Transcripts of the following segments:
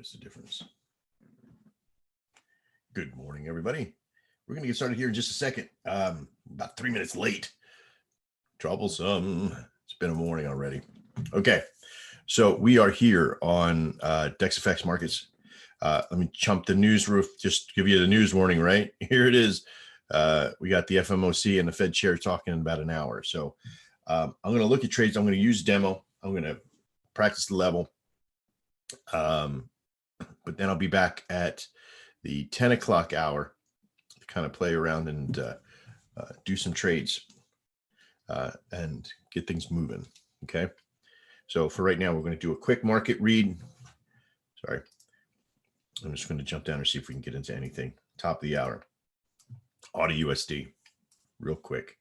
Notice the difference. Good morning, everybody. We're going to get started here in just a second. About 3 minutes late. Troublesome. It's been a morning already. Okay, so we are here on Dex FX Markets. Let me jump the news roof, just give you the news warning, right? Here it is. We got the FOMC and the Fed chair talking in about an hour. So I'm going to look at trades. I'm going to use demo. I'm going to practice the level. But then I'll be back at the 10 o'clock hour to kind of play around and do some trades and get things moving. Okay. So for right now, we're going to do a quick market read. Sorry. I'm just going to jump down and see if we can get into anything. Top of the hour. Auto USD. Real quick.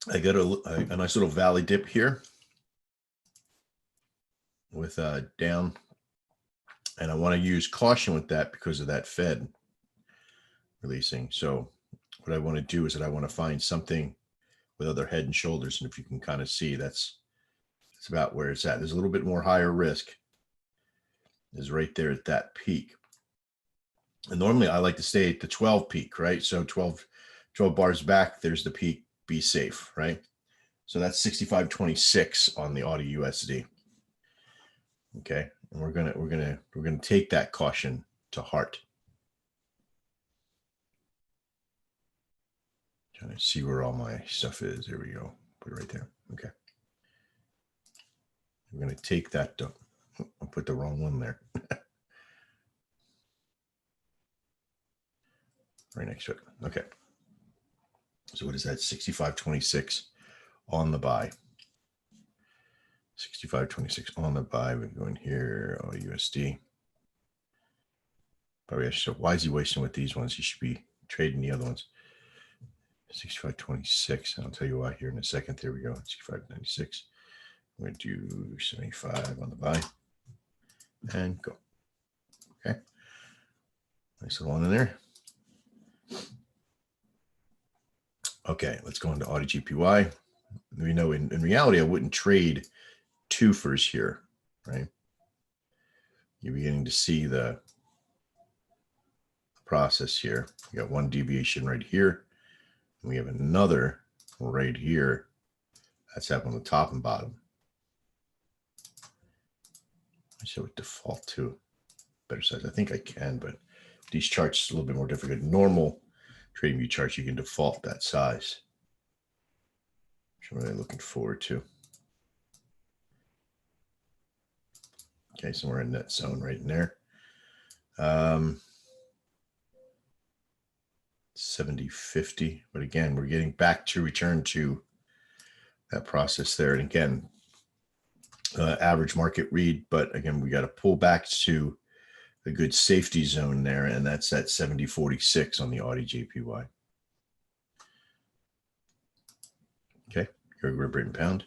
I got a nice little valley dip here with down. And I want to use caution with that because of that Fed releasing. So what I want to do is that I want to find something with other head and shoulders. And if you can kind of see, that's about where it's at. There's a little bit more higher risk is right there at that peak. And normally I like to stay at the 12 peak, right? So 12 bars back, there's the peak, be safe, right? So that's 65.26 on the Auto USD. Okay. And we're gonna take that caution to heart. Trying to see where all my stuff is. There we go. Put it right there. Okay. We're gonna take that. I'll put the wrong one there. Right next to it. Okay. So what is that? 65.26 on the buy. 65.26 on the buy. We're going here. Oh, USD. Probably I should. Why is he wasting with these ones? He should be trading the other ones. 65.26. I'll tell you why here in a second. There we go. 65.96. I'm going to do 75 on the buy and go. Okay. Nice little one in there. Okay, let's go into Auto GPY. We know in reality, I wouldn't trade twofers here, right? You're beginning to see the process here. We got one deviation right here. And we have another right here. That's happening on the top and bottom. I should default to better size. I think I can, but these charts is a little bit more difficult. Normal trading view charts, you can default that size. Which I'm really looking forward to. Okay, so we're in that zone right in there. 70.50, but again, we're getting back to return to that process there. And again, average market read, but again, we got to pull back to a good safety zone there, and that's at 70.46 on the Auto JPY. Okay, Euro Great Britain pound.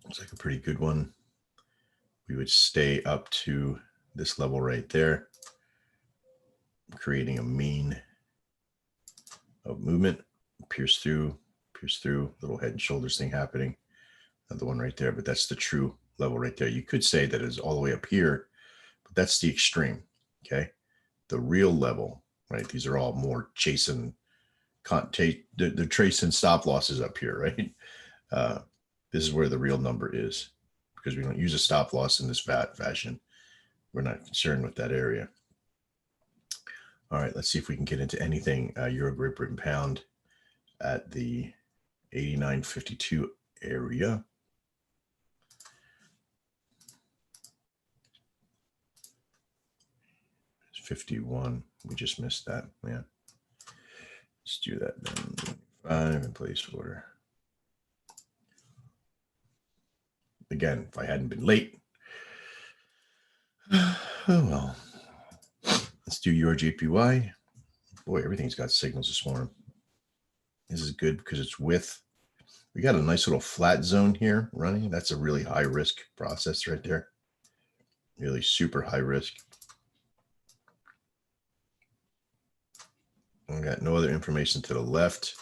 Looks like a pretty good one. We would stay up to this level right there, creating a mean of movement. Pierce through, little head and shoulders thing happening. Another one right there, but that's the true level right there. You could say that is all the way up here, but that's the extreme. Okay, the real level, right? These are all more chasing, they're tracing stop losses up here, right? This is where the real number is because we don't use a stop loss in this fashion. We're not concerned with that area. All right, let's see if we can get into anything. Euro Great Britain pound at the 89.52 area. It's 51. We just missed that, man. Let's do that then. 5 in place order. Again, if I hadn't been late. Oh well. Let's do Euro JPY. Boy, everything's got signals this morning. This is good because it's with. We got a nice little flat zone here running. That's a really high risk process right there. Really super high risk. We got no other information to the left.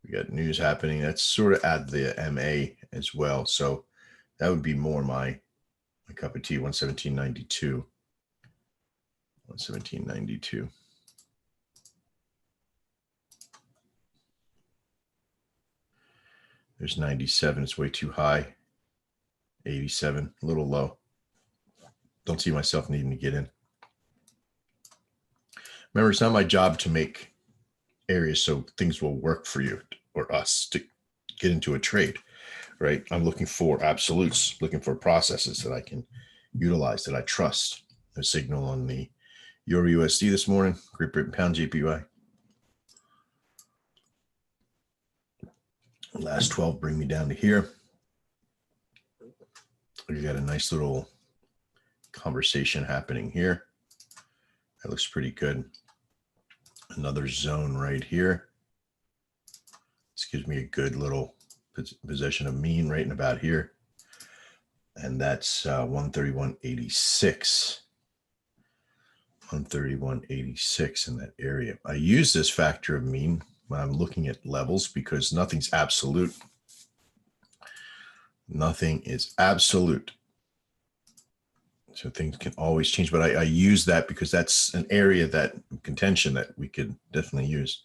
We got news happening. That's sort of at the MA as well. So that would be more my cup of tea. 117.92. 117.92. There's 97. It's way too high. 87, a little low. Don't see myself needing to get in. Remember, it's not my job to make areas so things will work for you or us to get into a trade, right? I'm looking for absolutes, looking for processes that I can utilize, that I trust. The signal on the Euro USD this morning, Great Britain Pound JPY. Last 12 bring me down to here. We got a nice little conversation happening here. That looks pretty good. Another zone right here. This gives me a good little position of mean right in about here. And that's 131.86. 131.86 in that area. I use this factor of mean when I'm looking at levels because nothing's absolute. Nothing is absolute. So things can always change, but I use that because that's an area that contention that we could definitely use.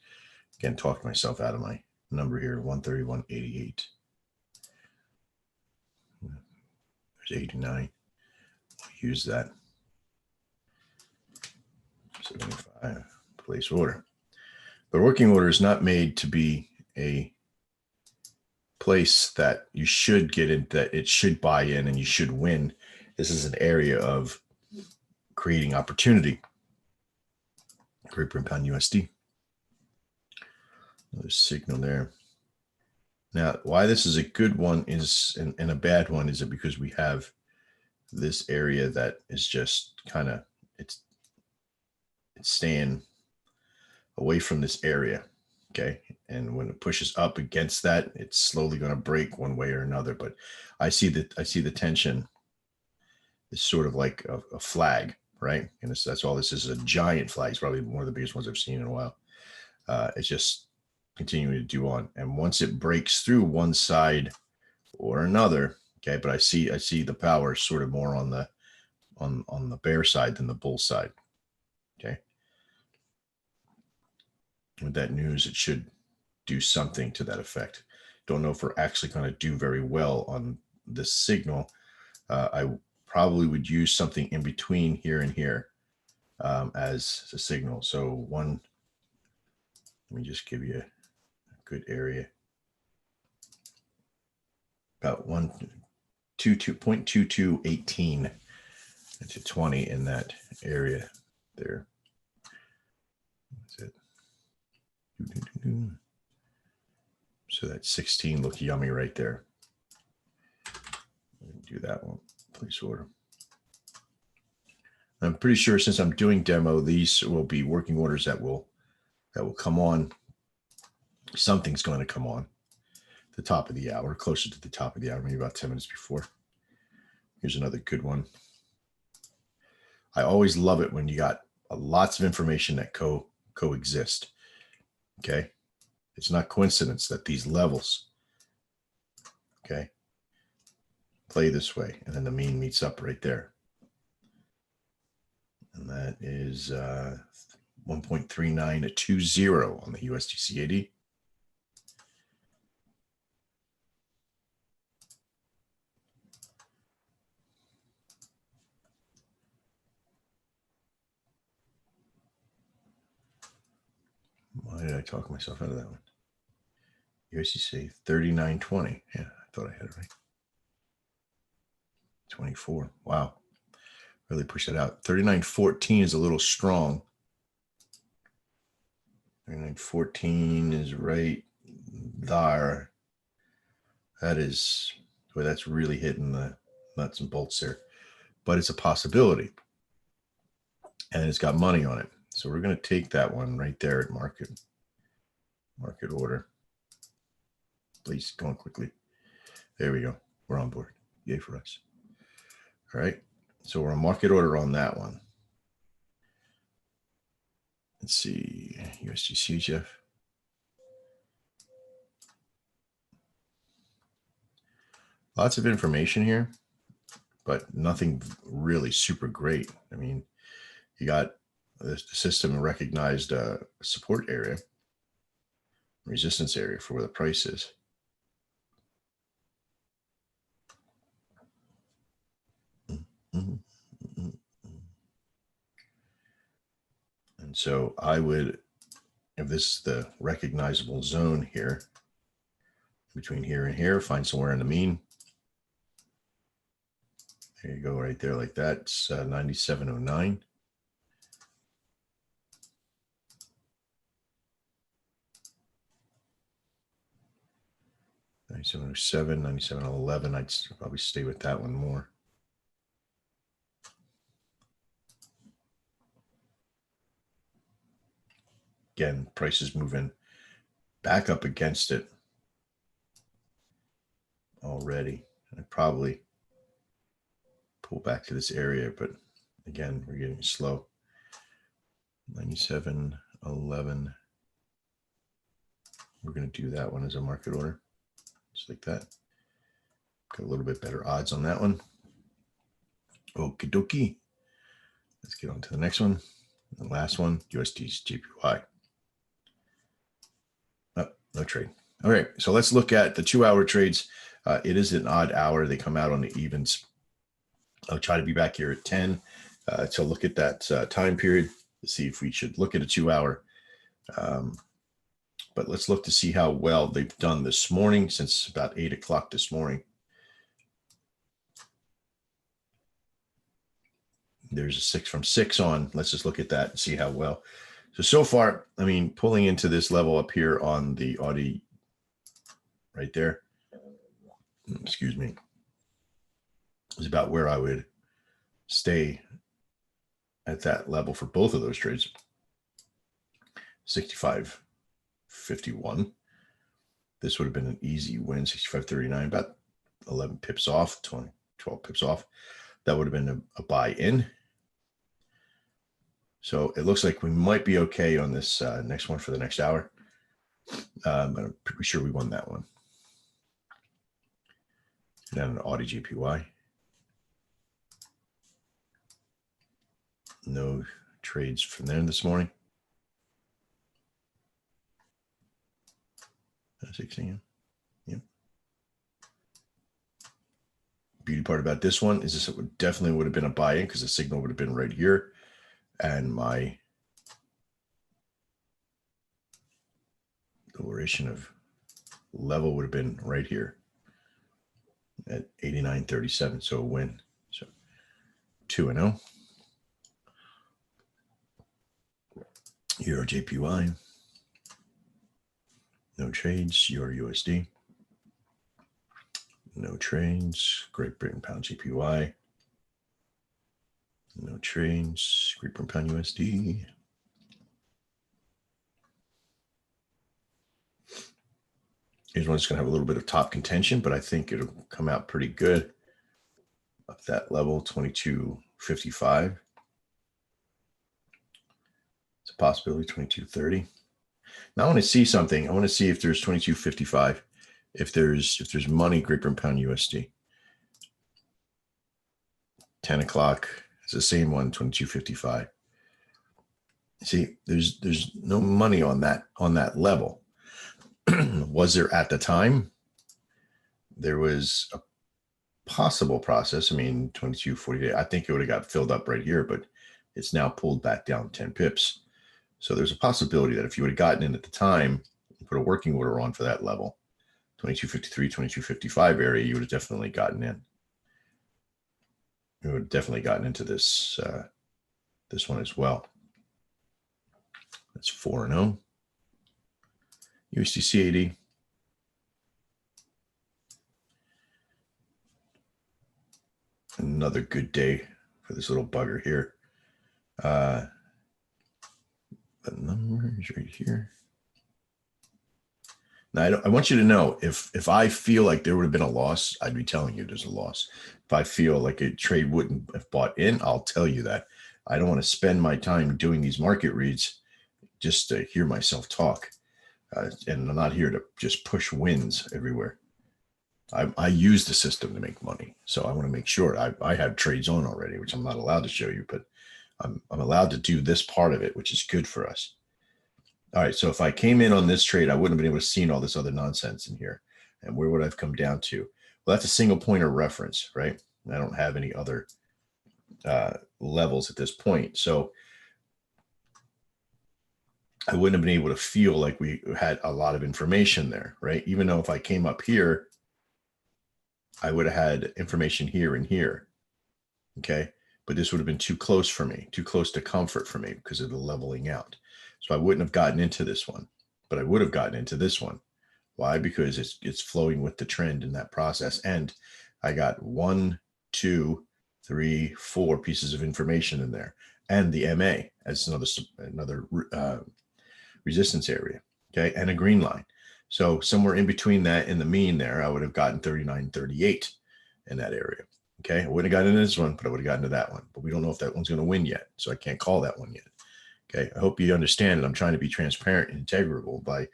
Again, talk myself out of my number here, 131.88. There's 89. I'll use that. 75, place order. The working order is not made to be a place that you should get in, that it should buy in and you should win. This is an area of creating opportunity. Great Britain Pound USD. Another signal there. Now, why this is a good one is and a bad one is it because we have this area that is just kind of it's staying away from this area. Okay. And when it pushes up against that, it's slowly going to break one way or another. But I see the tension is sort of like a flag, right? And that's all this is, a giant flag. It's probably one of the biggest ones I've seen in a while. It's just continuing to do on. And once it breaks through one side or another, okay, but I see the power sort of more on the bear side than the bull side. Okay. With that news, it should do something to that effect. Don't know if we're actually going to do very well on this signal. I probably would use something in between here and here as a signal. So let me just give you a good area. About 0.2218 to 20 in that area there. That's it. So that 16 look yummy right there. Do that one, place order. I'm pretty sure since I'm doing demo, these will be working orders that will come on. Something's going to come on the top of the hour, closer to the top of the hour, maybe about 10 minutes before. Here's another good one. I always love it when you got lots of information that coexist. Okay. It's not coincidence that these levels, okay, play this way. And then the mean meets up right there. And that is 1.3920 on the USD CAD. Why did I talk myself out of that one? USDC 39.20. Yeah, I thought I had it right. 24. Wow. Really push that out. 39.14 is a little strong. 39.14 is right there. That's really hitting the nuts and bolts there. But it's a possibility. And it's got money on it. So we're going to take that one right there at market order. Please, going quickly. There we go. We're on board. Yay for us. All right. So we're on market order on that one. Let's see. USD CHF. Lots of information here, but nothing really super great. I mean, you got the system recognized a support area, resistance area for where the price is. And so I would, if this is the recognizable zone here, between here and here, find somewhere in the mean. There you go, right there, like that. It's 97.09. $97.07, $97.11. I'd probably stay with that one more. Again, price is moving back up against it already. I'd probably pull back to this area, but again, we're getting slow. 97.11. We're going to do that one as a market order, just like that. Got a little bit better odds on that one. Okie dokie. Let's get on to the next one. The last one, USD's JPY. Oh, no trade. All right, so let's look at the 2-hour trades. It is an odd hour. They come out on the evens. I'll try to be back here at 10 to look at that time period to see if we should look at a 2-hour. But let's look to see how well they've done this morning, since about 8 o'clock this morning. There's a 6 from 6 on. Let's just look at that and see how well. So far, I mean, pulling into this level up here on the Audi right there, excuse me, is about where I would stay at that level for both of those trades. 65.51. This would have been an easy win. 65.39, about 11 pips off, 12 pips off. That would have been a buy-in. So it looks like we might be okay on this next one for the next hour. I'm pretty sure we won that one. Down an Audi JPY. No trades from there this morning. 6 a.m. Yep. Beauty part about this one is this definitely would have been a buy-in because the signal would have been right here. And my duration of level would have been right here at 89.37. So a win. So 2-0. Euro JPY. No trades. Euro USD. No trades. Great Britain Pound JPY. No trades. Great Britain Pound USD. Here's one that's going to have a little bit of top contention, but I think it'll come out pretty good up that level, 22.55. It's a possibility, 22.30. Now I want to see something. I want to see if there's 22.55, if there's money, Great Britain Pound USD. 10 o'clock. It's the same one, 22.55. See, there's no money on that level. Was there at the time? There was a possible process. I mean, 22.48. I think it would have got filled up right here, but it's now pulled back down 10 pips. So there's a possibility that if you would have gotten in at the time, put a working order on for that level, 22.53, 22.55 area, you would have definitely gotten in. You would have definitely gotten into this this one as well. That's 4-0. USD CAD. Another good day for this little bugger here. The number is right here. Now, I want you to know, if I feel like there would have been a loss, I'd be telling you there's a loss. If I feel like a trade wouldn't have bought in, I'll tell you that. I don't want to spend my time doing these market reads just to hear myself talk. And I'm not here to just push wins everywhere. I use the system to make money. So I want to make sure I have trades on already, which I'm not allowed to show you, but I'm allowed to do this part of it, which is good for us. All right. So if I came in on this trade, I wouldn't have been able to see all this other nonsense in here. And where would I've come down to? Well, that's a single pointer reference, right? I don't have any other levels at this point. So I wouldn't have been able to feel like we had a lot of information there, right? Even though if I came up here, I would have had information here and here, okay? But this would have been too close for me, too close to comfort for me because of the leveling out. So I wouldn't have gotten into this one, but I would have gotten into this one. Why? Because it's flowing with the trend in that process. And I got 1, 2, 3, 4 pieces of information in there, and the MA as another resistance area, okay, and a green line. So somewhere in between that and the mean there, I would have gotten 39.38 in that area. Okay, I wouldn't have gotten into this one, but I would have gotten to that one. But we don't know if that one's going to win yet, so I can't call that one yet. Okay, I hope you understand that I'm trying to be transparent and integral by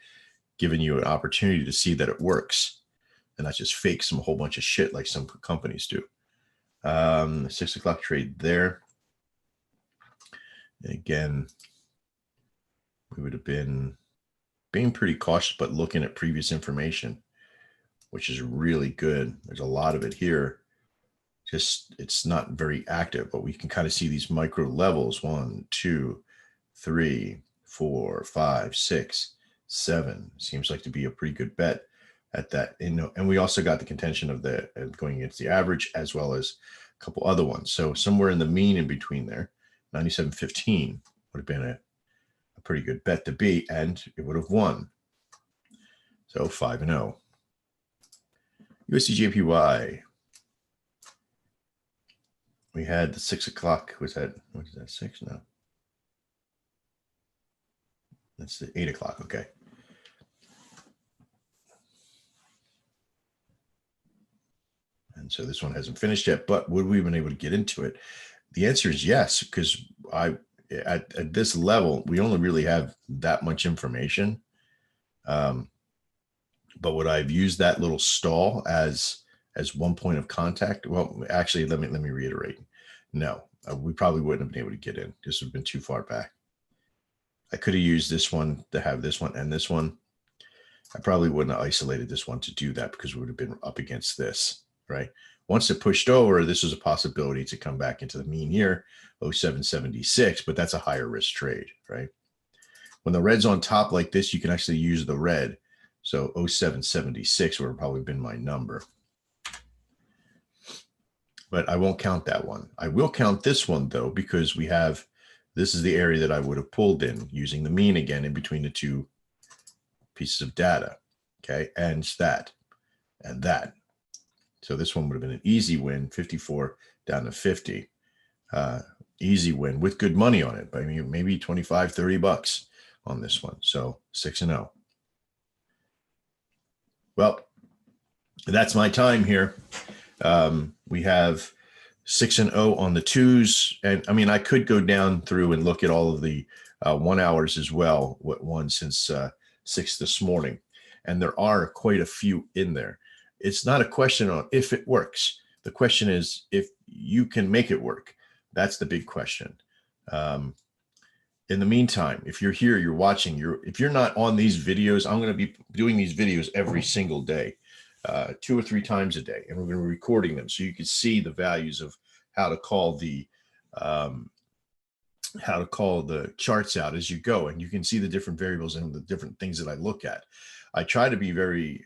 giving you an opportunity to see that it works and not just fake some whole bunch of shit like some companies do. 6 o'clock trade there. And again, we would have been being pretty cautious, but looking at previous information, which is really good. There's a lot of it here. Just it's not very active, but we can kind of see these micro levels. 1, 2, 3, 4, 5, 6, 7. Seems like to be a pretty good bet at that. And we also got the contention of the going against the average as well as a couple other ones. So somewhere in the mean in between there, 97.15 would have been a pretty good bet to be, and it would have won. So 5-0. USDJPY. We had the 6 o'clock. Was that, what is that, 6? No. That's the 8 o'clock. Okay. And so this one hasn't finished yet, but would we have been able to get into it? The answer is yes, because at this level, we only really have that much information. But would I have used that little stall as one point of contact? Well, actually, let me reiterate. No, we probably wouldn't have been able to get in. This would have been too far back. I could have used this one to have this one and this one. I probably wouldn't have isolated this one to do that because we would have been up against this, right? Once it pushed over, this was a possibility to come back into the mean here, 0776, but that's a higher risk trade, right? When the red's on top like this, you can actually use the red. So 0776 would have probably been my number. But I won't count that one. I will count this one, though, because we have, this is the area that I would have pulled in using the mean again in between the two pieces of data, okay? And that, and that. So this one would have been an easy win, 54 down to 50. Easy win with good money on it. I mean, maybe 25, 30 bucks on this one. So 6-0. Well, that's my time here. We have 6-0 on the twos. And I mean, I could go down through and look at all of the 1 hours as well, what won since 6 this morning. And there are quite a few in there. It's not a question on if it works. The question is if you can make it work. That's the big question. In the meantime, if you're here, you're watching, if you're not on these videos, I'm going to be doing these videos every single day, 2 or 3 times a day, and we're going to be recording them so you can see the values of how to call the charts out as you go, and you can see the different variables and the different things that I look at. I try to be very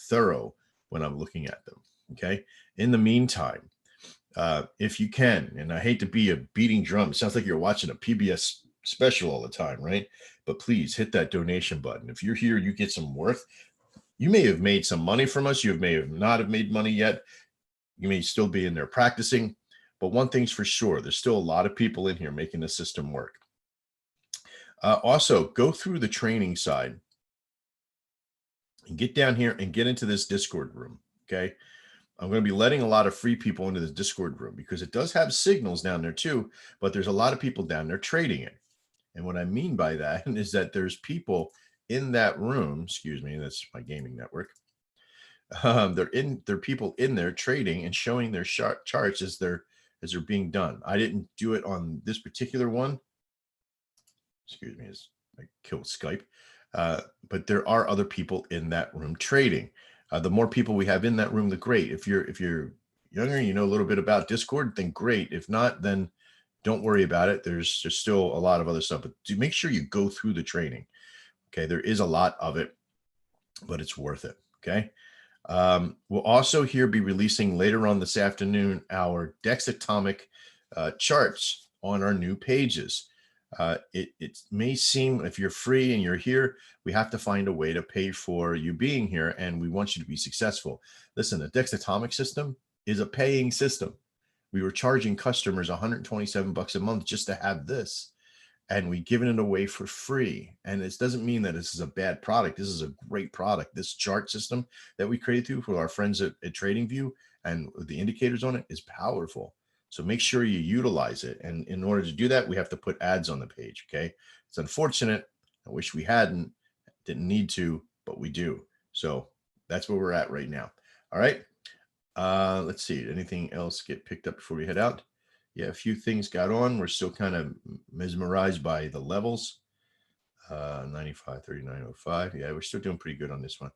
thorough when I'm looking at them. Okay. In the meantime, if you can, and I hate to be a beating drum, it sounds like you're watching a PBS special all the time, right? But please hit that donation button. If you're here, you get some worth. You may have made some money from us. You may have not have made money yet. You may still be in there practicing. But one thing's for sure, there's still a lot of people in here making the system work. Also, go through the training side and get down here and get into this Discord room, okay? I'm going to be letting a lot of free people into the Discord room because it does have signals down there too, but there's a lot of people down there trading it. And what I mean by that is that there's people in that room, excuse me, that's my gaming network. There are people in there trading and showing their charts as they're being done. I didn't do it on this particular one. Excuse me, as I killed Skype. But there are other people in that room trading. The more people we have in that room, the great. If you're younger, you know a little bit about Discord, then great. If not, then don't worry about it. There's still a lot of other stuff, but to make sure you go through the training. Okay, there is a lot of it, but it's worth it. Okay. We'll also here be releasing later on this afternoon our Dexatomic charts on our new pages. It may seem, if you're free and you're here, we have to find a way to pay for you being here, and we want you to be successful. Listen, the Dexatomic system is a paying system. We were charging customers 127 bucks a month just to have this, and we given it away for free. And this doesn't mean that this is a bad product. This is a great product. This chart system that we created through for our friends at TradingView and the indicators on it is powerful. So make sure you utilize it. And in order to do that, we have to put ads on the page. Okay. It's unfortunate. I wish we didn't need to, but we do. So that's where we're at right now. All right. Let's see. Anything else get picked up before we head out? Yeah, a few things got on. We're still kind of mesmerized by the levels. 95, 39.05. Yeah, we're still doing pretty good on this one.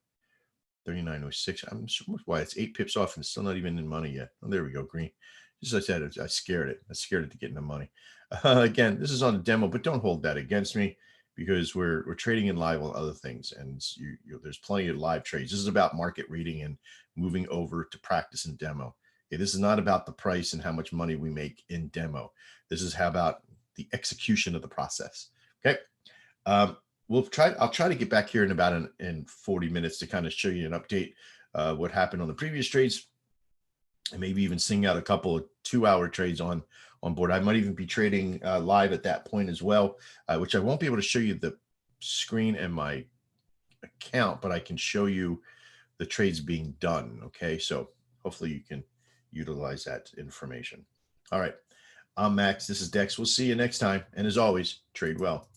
39.06. I'm sure why it's 8 pips off and it's still not even in money yet. Oh, there we go. Green. Just as I said, I scared it. I scared it to get in the money. Again, this is on a demo, but don't hold that against me because we're trading in live on other things, and there's plenty of live trades. This is about market reading and moving over to practice and demo. Okay, this is not about the price and how much money we make in demo. This is how about the execution of the process. Okay. I'll try to get back here in about in 40 minutes to kind of show you an update what happened on the previous trades, and maybe even sing out a couple of 2-hour trades on board. I might even be trading live at that point as well, which I won't be able to show you the screen and my account, but I can show you the trades being done. Okay, so hopefully you can utilize that information. All right, I'm Max. This is Dex. We'll see you next time. And as always, trade well.